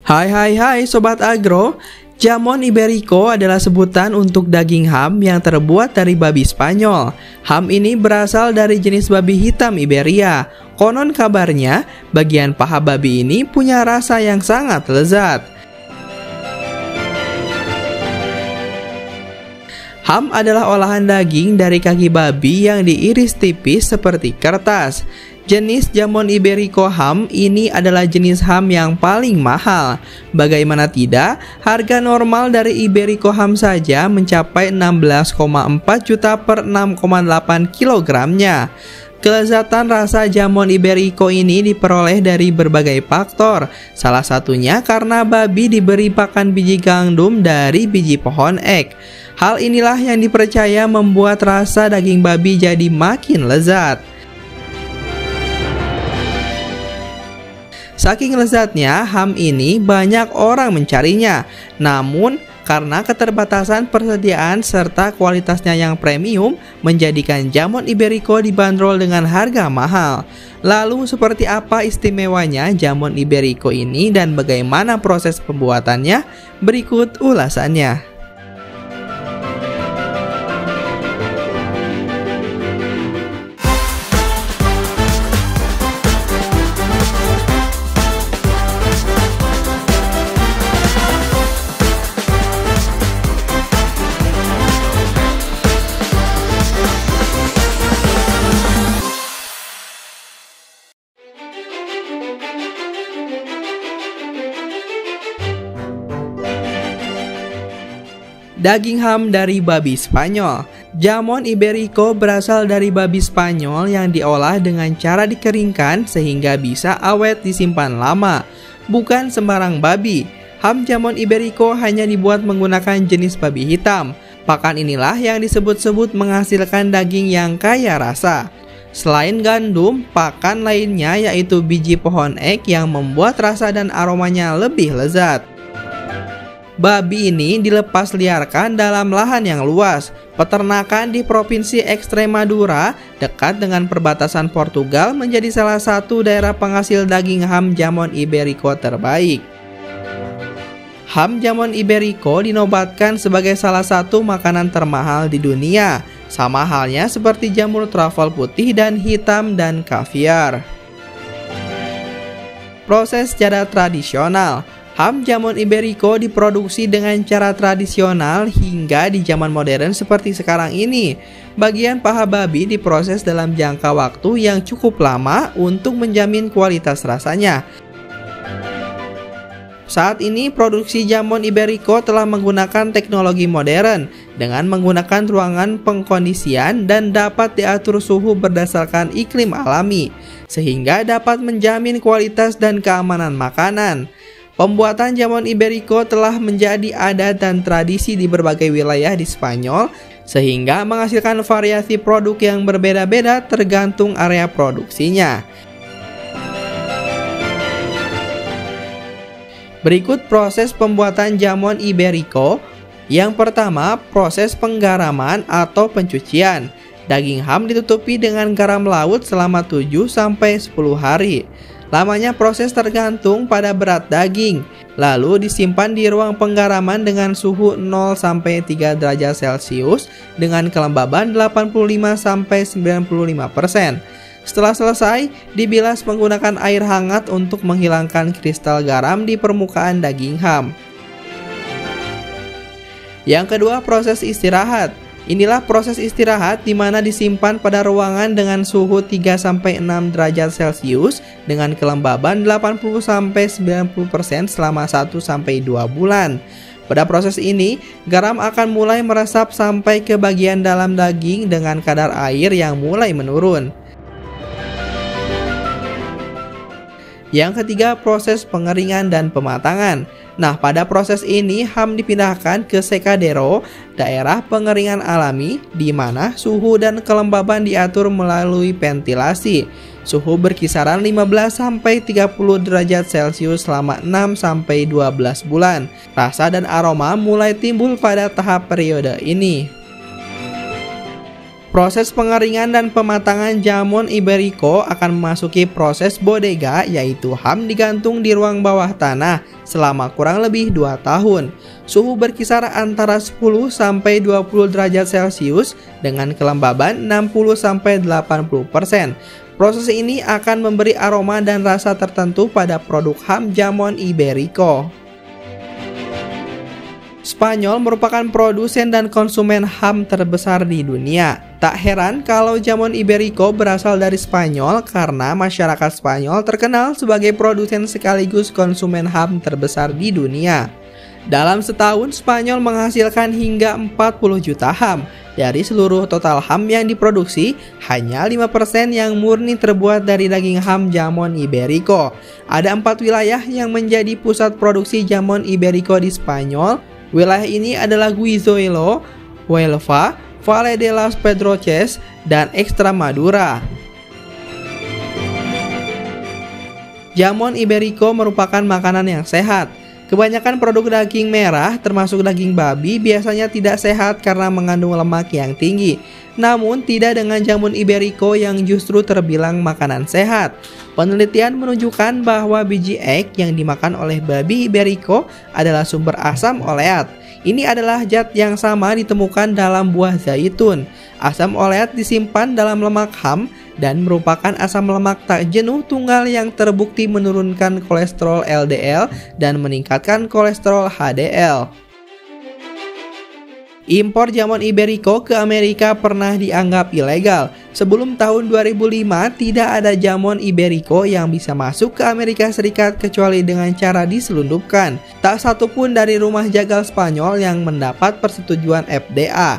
Hai Sobat Agro. Jamon Iberico adalah sebutan untuk daging ham yang terbuat dari babi Spanyol. Ham ini berasal dari jenis babi hitam Iberia. Konon kabarnya, bagian paha babi ini punya rasa yang sangat lezat. Ham adalah olahan daging dari kaki babi yang diiris tipis seperti kertas. Jenis Jamon Iberico ham ini adalah jenis ham yang paling mahal. Bagaimana tidak, harga normal dari Iberico ham saja mencapai 16,4 juta per 6,8 kilogramnya. Kelezatan rasa Jamon Iberico ini diperoleh dari berbagai faktor. Salah satunya karena babi diberi pakan biji gandum dari biji pohon ek. Hal inilah yang dipercaya membuat rasa daging babi jadi makin lezat. Saking lezatnya, ham ini banyak orang mencarinya. Namun, karena keterbatasan persediaan serta kualitasnya yang premium, menjadikan Jamon Iberico dibanderol dengan harga mahal. Lalu, seperti apa istimewanya Jamon Iberico ini dan bagaimana proses pembuatannya? Berikut ulasannya. Daging ham dari babi Spanyol. Jamon Iberico berasal dari babi Spanyol yang diolah dengan cara dikeringkan sehingga bisa awet disimpan lama. Bukan sembarang babi. Ham Jamon Iberico hanya dibuat menggunakan jenis babi hitam. Pakan inilah yang disebut-sebut menghasilkan daging yang kaya rasa. Selain gandum, pakan lainnya yaitu biji pohon ek yang membuat rasa dan aromanya lebih lezat. Babi ini dilepas liarkan dalam lahan yang luas. Peternakan di Provinsi Extremadura, dekat dengan perbatasan Portugal, menjadi salah satu daerah penghasil daging ham Jamon Iberico terbaik. Ham Jamon Iberico dinobatkan sebagai salah satu makanan termahal di dunia, sama halnya seperti jamur trafel putih dan hitam dan kaviar. Proses secara tradisional. Ham Jamon Iberico diproduksi dengan cara tradisional hingga di zaman modern seperti sekarang ini. Bagian paha babi diproses dalam jangka waktu yang cukup lama untuk menjamin kualitas rasanya. Saat ini produksi Jamon Iberico telah menggunakan teknologi modern dengan menggunakan ruangan pengkondisian dan dapat diatur suhu berdasarkan iklim alami, sehingga dapat menjamin kualitas dan keamanan makanan. Pembuatan Jamon Iberico telah menjadi adat dan tradisi di berbagai wilayah di Spanyol, sehingga menghasilkan variasi produk yang berbeda-beda tergantung area produksinya. Berikut proses pembuatan Jamon Iberico. Yang pertama, proses penggaraman atau pencucian. Daging ham ditutupi dengan garam laut selama 7-10 hari. Lamanya proses tergantung pada berat daging, lalu disimpan di ruang penggaraman dengan suhu 0-3 derajat Celcius dengan kelembaban 85-95%. Setelah selesai, dibilas menggunakan air hangat untuk menghilangkan kristal garam di permukaan daging ham. Yang kedua, proses istirahat. Inilah proses istirahat di mana disimpan pada ruangan dengan suhu 3-6 derajat Celcius dengan kelembaban 80-90% selama 1-2 bulan. Pada proses ini, garam akan mulai meresap sampai ke bagian dalam daging dengan kadar air yang mulai menurun. Yang ketiga, proses pengeringan dan pematangan. Nah, pada proses ini ham dipindahkan ke secadero, daerah pengeringan alami, di mana suhu dan kelembaban diatur melalui ventilasi. Suhu berkisaran 15-30 derajat Celcius selama 6-12 bulan. Rasa dan aroma mulai timbul pada tahap periode ini. Proses pengeringan dan pematangan jamon Iberico akan memasuki proses bodega, yaitu ham digantung di ruang bawah tanah selama kurang lebih 2 tahun. Suhu berkisar antara 10-20 derajat Celcius dengan kelembaban 60-80%. Proses ini akan memberi aroma dan rasa tertentu pada produk ham jamon Iberico. Spanyol merupakan produsen dan konsumen ham terbesar di dunia. Tak heran kalau jamon Iberico berasal dari Spanyol karena masyarakat Spanyol terkenal sebagai produsen sekaligus konsumen ham terbesar di dunia. Dalam setahun, Spanyol menghasilkan hingga 40 juta ham. Dari seluruh total ham yang diproduksi, hanya 5% yang murni terbuat dari daging ham jamon Iberico. Ada 4 wilayah yang menjadi pusat produksi jamon Iberico di Spanyol. Wilayah ini adalah Guijuelo, Huelva, Valle de las Pedroches, dan Extremadura. Jamon Iberico merupakan makanan yang sehat. Kebanyakan produk daging merah, termasuk daging babi, biasanya tidak sehat karena mengandung lemak yang tinggi. Namun, tidak dengan jamon Iberico yang justru terbilang makanan sehat. Penelitian menunjukkan bahwa biji egg yang dimakan oleh babi Iberico adalah sumber asam oleat. Ini adalah zat yang sama ditemukan dalam buah zaitun. Asam oleat disimpan dalam lemak ham dan merupakan asam lemak tak jenuh tunggal yang terbukti menurunkan kolesterol LDL dan meningkatkan kolesterol HDL. Impor jamon Iberico ke Amerika pernah dianggap ilegal. Sebelum tahun 2005, tidak ada jamon Iberico yang bisa masuk ke Amerika Serikat kecuali dengan cara diselundupkan. Tak satu pun dari rumah jagal Spanyol yang mendapat persetujuan FDA.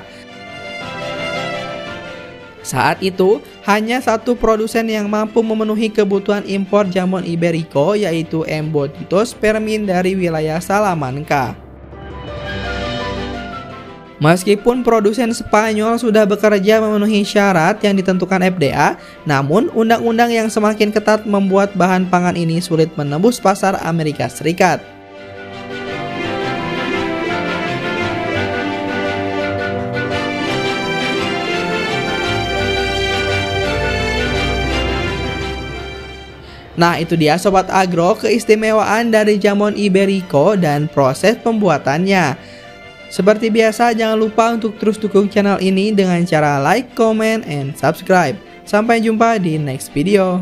Saat itu, hanya satu produsen yang mampu memenuhi kebutuhan impor jamon Iberico, yaitu Embutidos Fermin dari wilayah Salamanca. Meskipun produsen Spanyol sudah bekerja memenuhi syarat yang ditentukan FDA, namun undang-undang yang semakin ketat membuat bahan pangan ini sulit menembus pasar Amerika Serikat. Nah, itu dia Sobat Agro, keistimewaan dari jamon Iberico dan proses pembuatannya. Seperti biasa, jangan lupa untuk terus dukung channel ini dengan cara like, comment, and subscribe. Sampai jumpa di next video.